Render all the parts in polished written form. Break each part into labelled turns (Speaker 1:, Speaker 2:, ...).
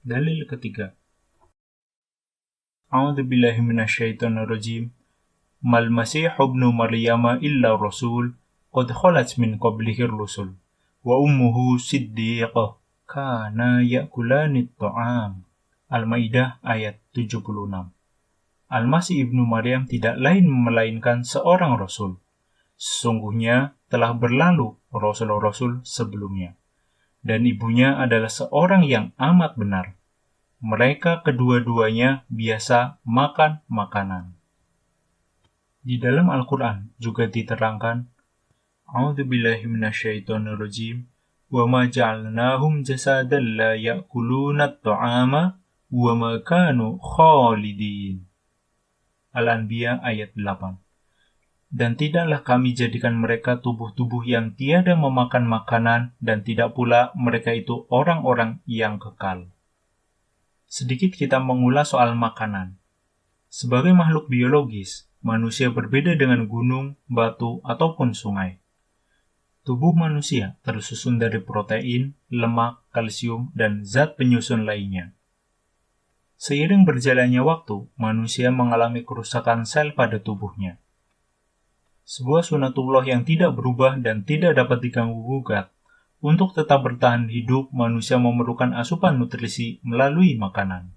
Speaker 1: Dalil ketiga. A'udzubillahi minasyaitonirrajim. Mal Masih ibnu Maryam illa rasul qad khalat min qablihi rusul wa ummuhu siddiqah kana ya'kulanit ta'am. Al-Maidah ayat 76. Al-Masih ibnu Maryam tidak lain melainkan seorang rasul. Sesungguhnya telah berlalu rasul-rasul sebelumnya, dan ibunya adalah seorang yang amat benar. Mereka kedua-duanya biasa makan makanan. Di dalam Al-Quran juga diterangkan, A'udzubillahi minasyaitonirrajim, wa ma ja'alnahum jasadan la ya'kuluna at-ta'ama wa ma kanu khalidin. Al-Anbiya ayat 8. Dan tidaklah kami jadikan mereka tubuh-tubuh yang tiada memakan makanan, dan tidak pula mereka itu orang-orang yang kekal. Sedikit kita mengulas soal makanan. Sebagai makhluk biologis, manusia berbeda dengan gunung, batu, ataupun sungai. Tubuh manusia tersusun dari protein, lemak, kalsium, dan zat penyusun lainnya. Seiring berjalannya waktu, manusia mengalami kerusakan sel pada tubuhnya. Sebuah sunatullah yang tidak berubah dan tidak dapat diganggu-gugat. Untuk tetap bertahan hidup, manusia memerlukan asupan nutrisi melalui makanan.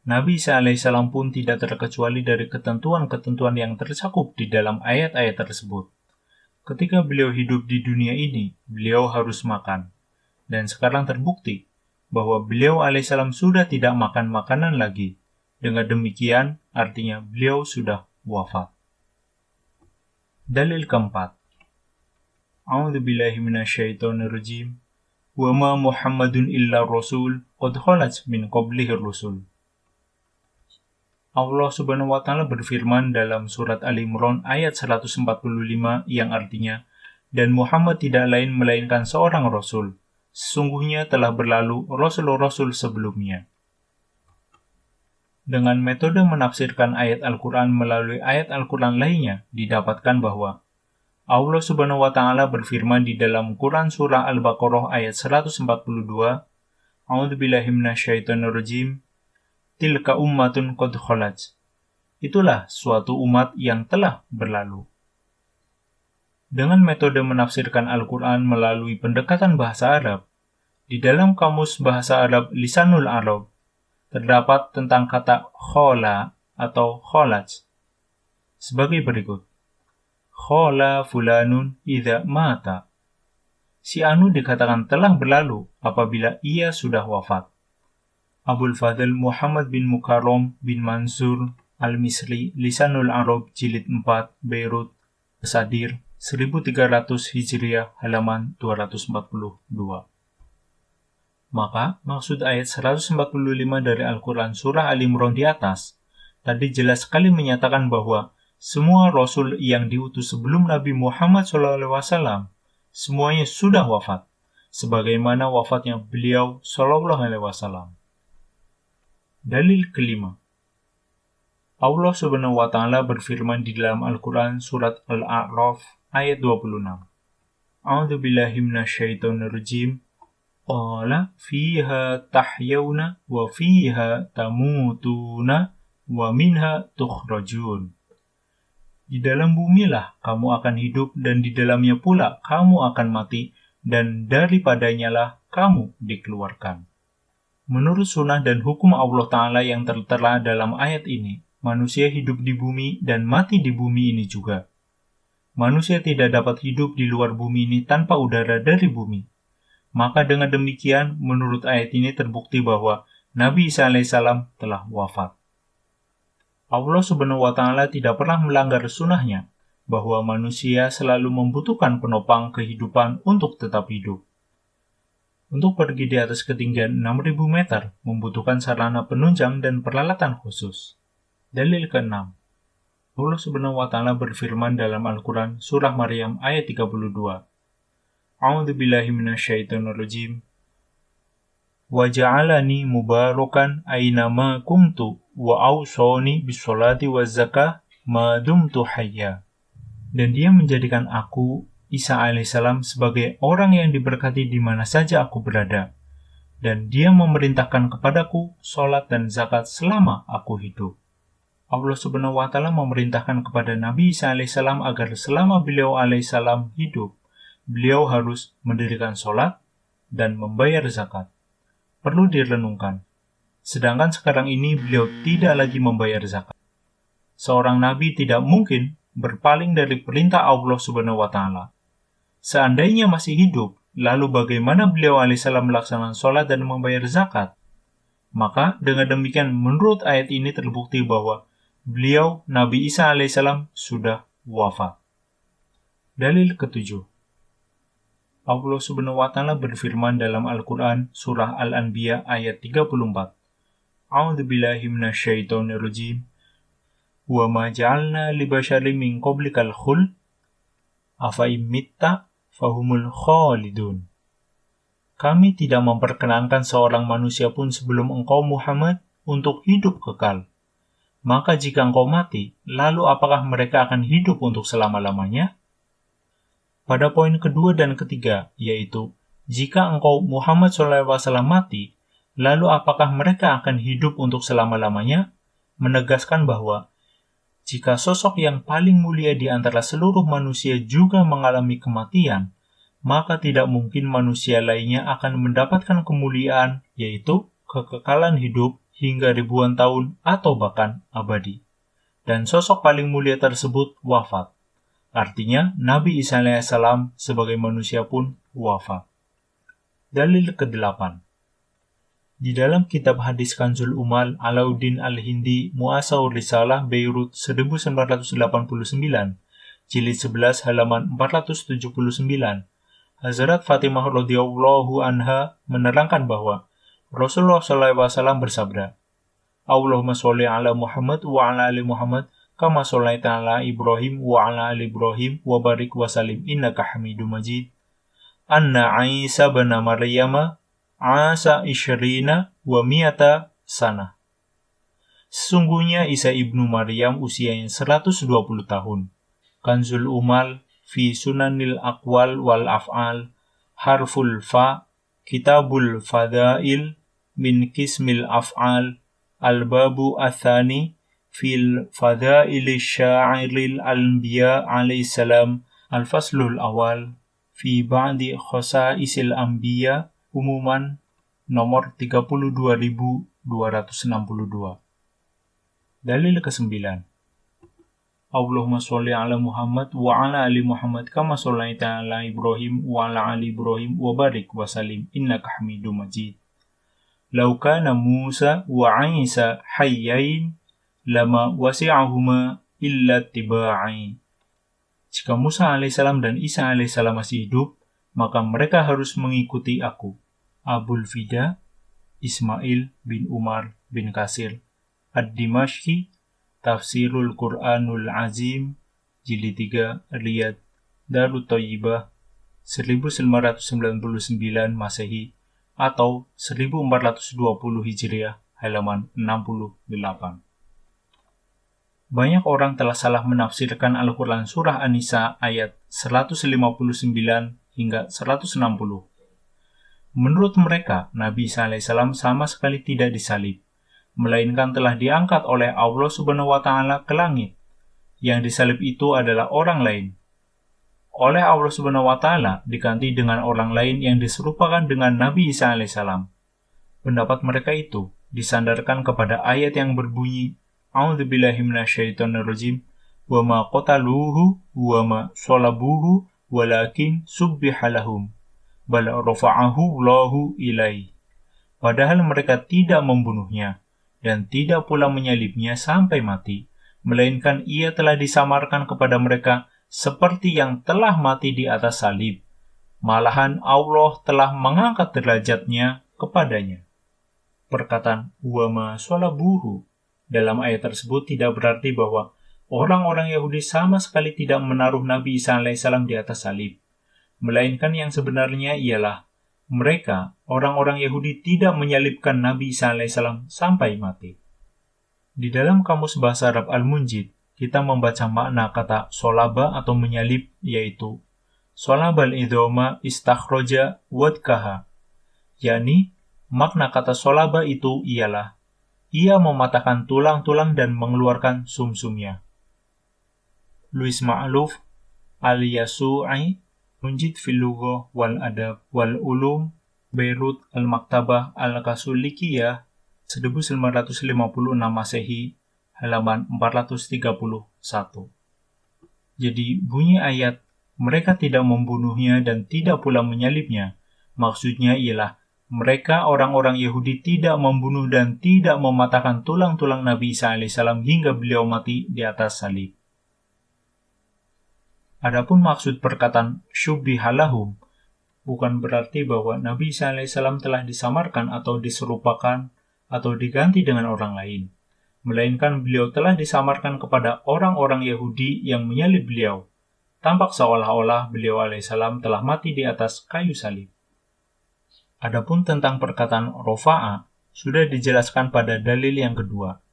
Speaker 1: Nabi Isa alaihissalam pun tidak terkecuali dari ketentuan-ketentuan yang tercakup di dalam ayat-ayat tersebut. Ketika beliau hidup di dunia ini, beliau harus makan. Dan sekarang terbukti bahwa beliau alaihissalam sudah tidak makan makanan lagi. Dengan demikian, artinya beliau sudah wafat. Dalil keempat. A'udzubillahi minasyaitonirrajim. Wa ma Muhammadun illa rasul qad khalat min qablihi rusul. Allah Subhanahu wa taala berfirman dalam surat Al-Imran ayat 145 yang artinya, dan Muhammad tidak lain melainkan seorang rasul. Sesungguhnya telah berlalu rasul-rasul sebelumnya. Dengan metode menafsirkan ayat Al-Quran melalui ayat Al-Quran lainnya, didapatkan bahwa Allah Subhanahu wa taala berfirman di dalam Quran surah Al-Baqarah ayat 142, A'udzubillahi minasyaitonirrajim, tilka ummatun qad khalat. Itulah suatu umat yang telah berlalu. Dengan metode menafsirkan Al-Quran melalui pendekatan bahasa Arab, di dalam kamus bahasa Arab Lisanul Arab, terdapat tentang kata khola atau kholaj sebagai berikut. Khola fulanun idza mata. Si Anu dikatakan telah berlalu apabila ia sudah wafat. Abul Fadl Muhammad bin Mukarram bin Mansur Al-Misri, Lisanul Arab, Jilid 4, Beirut, Sadir, 1300 Hijriah, halaman 242. Maka, maksud ayat 145 dari Al-Quran Surah Al-Imran di atas, tadi jelas sekali menyatakan bahwa semua Rasul yang diutus sebelum Nabi Muhammad SAW, semuanya sudah wafat, sebagaimana wafatnya beliau SAW. Dalil kelima. Allah Subhanahu wa taala berfirman di dalam Al-Quran surat Al-A'raf ayat 26. A'udzubillahi minasyaitonirrajim. Qala fiha tahyawna wa fiha tamutuna wa minha tukhrajun. Di dalam bumilah kamu akan hidup, dan di dalamnya pula kamu akan mati, dan daripadanya lah kamu dikeluarkan. Menurut sunnah dan hukum Allah Ta'ala yang tertera dalam ayat ini, manusia hidup di bumi dan mati di bumi ini juga. Manusia tidak dapat hidup di luar bumi ini tanpa udara dari bumi. Maka dengan demikian, menurut ayat ini terbukti bahwa Nabi Isa alaihissalam telah wafat. Allah Subhanahu wa taala tidak pernah melanggar sunnahnya bahwa manusia selalu membutuhkan penopang kehidupan untuk tetap hidup. Untuk pergi di atas ketinggian 6.000 meter membutuhkan sarana penunjang dan peralatan khusus. Dalil ke-6. Allah Subhanahu wa taala berfirman dalam Al-Quran surah Maryam ayat 32. A'udzubillahi minasyaitonirrajim. Wa ja'alani mubarakan aynama kuntu wa awsani bis-sholati waz-zakah ma dumtu hayya. Dan Dia menjadikan aku, Isa alaihissalam, sebagai orang yang diberkati di mana saja aku berada, dan Dia memerintahkan kepadaku salat dan zakat selama aku hidup. Allah Subhanahu wa Ta'ala memerintahkan kepada Nabi Isa alaihissalam agar selama beliau alaihissalam hidup, beliau harus mendirikan salat dan membayar zakat. Perlu direnungkan. Sedangkan sekarang ini beliau tidak lagi membayar zakat. Seorang nabi tidak mungkin berpaling dari perintah Allah Subhanahu wa Ta'ala. Seandainya masih hidup, lalu bagaimana beliau alaihissalam melaksanakan sholat dan membayar zakat? Maka dengan demikian menurut ayat ini terbukti bahwa beliau Nabi Isa alaihissalam sudah wafat. Dalil ketujuh. Allah Subhanahu wa Ta'ala berfirman dalam Al-Quran surah Al-Anbiya ayat 34. A'udzubillahi minasyaitonirrajim. Wa ma ja'alna li basyarin min qablikal khuld afa imitta fahumul khalidun. Kami tidak memperkenankan seorang manusia pun sebelum engkau Muhammad untuk hidup kekal. Maka jika engkau mati, lalu apakah mereka akan hidup untuk selama-lamanya? Pada poin kedua dan ketiga, yaitu jika engkau Muhammad SAW mati, lalu apakah mereka akan hidup untuk selama-lamanya? Menegaskan bahwa jika sosok yang paling mulia di antara seluruh manusia juga mengalami kematian, maka tidak mungkin manusia lainnya akan mendapatkan kemuliaan, yaitu kekekalan hidup hingga ribuan tahun atau bahkan abadi. Dan sosok paling mulia tersebut wafat. Artinya, Nabi Isa alaihissalam sebagai manusia pun wafat. Dalil ke-8. Di dalam kitab hadis Kanzul Umal Alauddin Al-Hindi Mu'assaur Risalah Beirut 1989, jilid 11 halaman 479, Hazrat Fatimah radhiyallahu anha menerangkan bahwa Rasulullah SAW bersabda, Allahumma sholli ala Muhammad wa ala ali Muhammad kama shollaita ala Ibrahim wa ala ali Ibrahim wa barik wa salim innaka Hamidum Majid. Anna Isa bin Maryam asa isyrina wa miyata sana. Sesungguhnya Isa ibnu Maryam usianya 120 tahun. Kanzul Umal fi Sunanil Aqwal wal Af'al Harful Fa Kitabul Fadail min Kismil Af'al Al-Babu Athani fil Fadail Sya'iril Anbiya alaihissalam Al-Faslul Awal fi Ba'di Khosaisil Anbiya Umuman nomor 32.262. Dalil ke-9. Allahumma sholli ala Muhammad wa ala ali Muhammad kama shollaita ala Ibrahim wa ala ali Ibrahim wa barik wa salim innaka Hamidum Majid. Law kana Musa wa Isa hayyain lama wasi'ahuma illa tiba'i. Jika Musa alaihissalam dan Isa alaihissalam masih hidup, maka mereka harus mengikuti aku. Abul Fida, Ismail bin Umar bin Kasir, Ad-Dimashqi, Tafsirul Quranul Azim, jilid 3, Riyadh, Darut Thayyibah, 1999 Masehi, atau 1420 Hijriah, halaman 68. Banyak orang telah salah menafsirkan Al-Quran Surah An-Nisa ayat 159 hingga 160. Menurut mereka, Nabi Isa alaihissalam sama sekali tidak disalib, melainkan telah diangkat oleh Allah Subhanahu wa Ta'ala ke langit. Yang disalib itu adalah orang lain. Oleh Allah Subhanahu wa Ta'ala diganti dengan orang lain yang diserupakan dengan Nabi Isa alaihissalam. Pendapat mereka itu disandarkan kepada ayat yang berbunyi, A'udzubillahi minasyaitonirrajim, wa ma qataluhu wa ma shalabuhu walakin subbiha lahum bal rafa'ahu Allahu ilaihi. Padahal mereka tidak membunuhnya dan tidak pula menyalibnya sampai mati, melainkan ia telah disamarkan kepada mereka seperti yang telah mati di atas salib. Malahan Allah telah mengangkat derajatnya kepadanya. Perkataan wa ma shalabuhu dalam ayat tersebut tidak berarti bahwa orang-orang Yahudi sama sekali tidak menaruh Nabi Isa alaihissalam di atas salib. Melainkan yang sebenarnya ialah mereka, orang-orang Yahudi tidak menyalibkan Nabi Isa alaihissalam sampai mati. Di dalam kamus bahasa Arab Al-Munjid, kita membaca makna kata solaba atau menyalib, yaitu solabal idhoma istakhroja wadkaha, yakni makna kata solaba itu ialah ia mematahkan tulang-tulang dan mengeluarkan sumsumnya. Louis Ma'luf Al-Yasu'i, Munjid fil Lughah wal Adab wal Ulum, Beirut Al-Maktabah Al-Kasulikiyah, 1956 Masehi, halaman 431. Jadi bunyi ayat, mereka tidak membunuhnya dan tidak pula menyalibnya, maksudnya ialah mereka orang-orang Yahudi tidak membunuh dan tidak mematahkan tulang-tulang Nabi Isa AS hingga beliau mati di atas salib. Adapun maksud perkataan syubbihalahum bukan berarti bahwa Nabi Isa AS telah disamarkan atau diserupakan atau diganti dengan orang lain, melainkan beliau telah disamarkan kepada orang-orang Yahudi yang menyalib beliau, tampak seolah-olah beliau alaihissalam telah mati di atas kayu salib. Adapun tentang perkataan rofa'a sudah dijelaskan pada dalil yang kedua.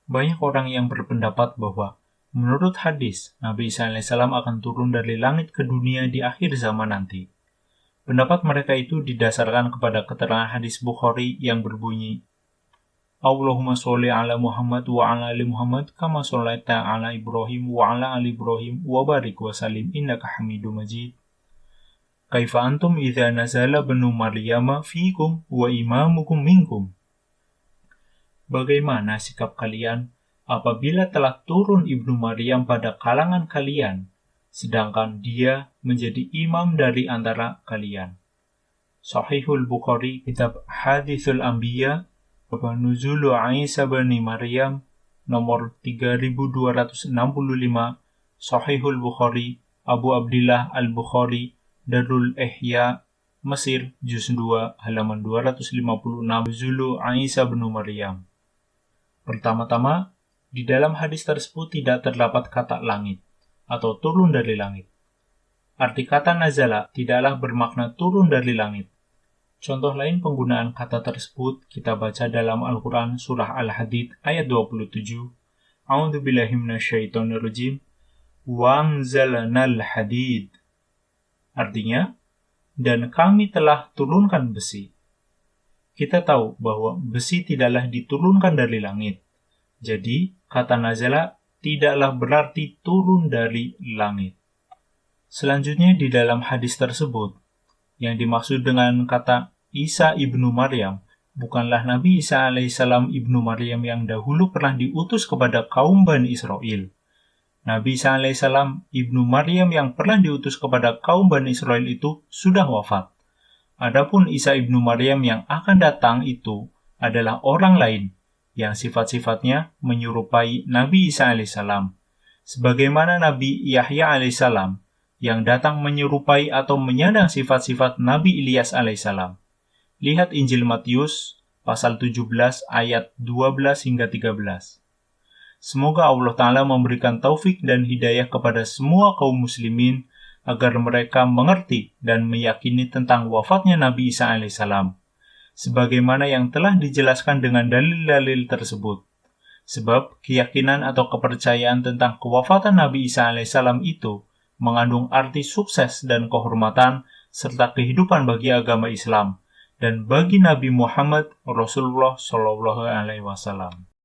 Speaker 1: Banyak orang yang berpendapat bahwa menurut hadis, Nabi Isa AS akan turun dari langit ke dunia di akhir zaman nanti. Pendapat mereka itu didasarkan kepada keterangan hadis Bukhari yang berbunyi, Allahumma sholli ala Muhammad wa ala ali Muhammad kama shollaita ala Ibrahim wa ala ali Ibrahim wa barik wa salim innaka Hamidum Majid. Kaifa antum idza nazala banu Maryama fiikum wa imamukum minkum? Bagaimana sikap kalian apabila telah turun Ibnu Maryam pada kalangan kalian, sedangkan dia menjadi imam dari antara kalian? Sahihul Bukhari, kitab Hadithul Anbiya, bab Nuzulu Isa bani Maryam, nomor 3265, Sahihul Bukhari, Abu Abdillah Al-Bukhari, Darul Ihya, Mesir, Juz 2, halaman 256, Nuzulu Isa bin Maryam. Pertama-tama, di dalam hadis tersebut tidak terdapat kata langit, atau turun dari langit. Arti kata nazala tidaklah bermakna turun dari langit. Contoh lain penggunaan kata tersebut kita baca dalam Al-Quran Surah Al-Hadid ayat 27, A'udzu billahi minasyaitonir rajim, wa anzalnal hadid. Artinya, dan kami telah turunkan besi. Kita tahu bahwa besi tidaklah diturunkan dari langit. Jadi, kata nazala tidaklah berarti turun dari langit. Selanjutnya di dalam hadis tersebut, yang dimaksud dengan kata Isa ibnu Maryam, bukanlah Nabi Isa alaihissalam ibnu Maryam yang dahulu pernah diutus kepada kaum Bani Israel. Nabi Isa alaihissalam ibnu Maryam yang pernah diutus kepada kaum Bani Israel itu sudah wafat. Adapun Isa ibnu Maryam yang akan datang itu adalah orang lain yang sifat-sifatnya menyerupai Nabi Isa alaihissalam, sebagaimana Nabi Yahya alaihissalam yang datang menyerupai atau menyandang sifat-sifat Nabi Ilyas alaihissalam. Lihat Injil Matius pasal 17 ayat 12 hingga 13. Semoga Allah Ta'ala memberikan taufik dan hidayah kepada semua kaum muslimin agar mereka mengerti dan meyakini tentang wafatnya Nabi Isa alaihissalam, sebagaimana yang telah dijelaskan dengan dalil-dalil tersebut. Sebab keyakinan atau kepercayaan tentang kewafatan Nabi Isa alaihissalam itu mengandung arti sukses dan kehormatan serta kehidupan bagi agama Islam dan bagi Nabi Muhammad Rasulullah SAW.